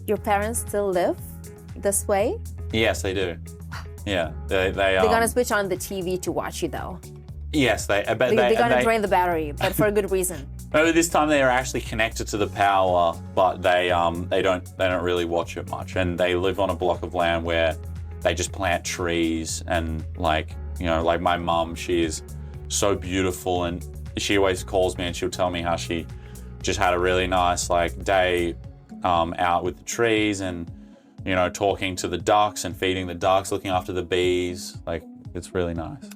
Your parents still live this way? Yes, they do. Yeah, They're gonna switch on the TV to watch you though. Yes, they're gonna drain the battery, but for a good reason. Maybe this time they are actually connected to the power, but they don't really watch it much, and they live on a block of land where they just plant trees, and like my mum, she is so beautiful, and she always calls me and she'll tell me how she just had a really nice day out with the trees, and talking to the ducks and feeding the ducks, looking after the bees. Like, it's really nice.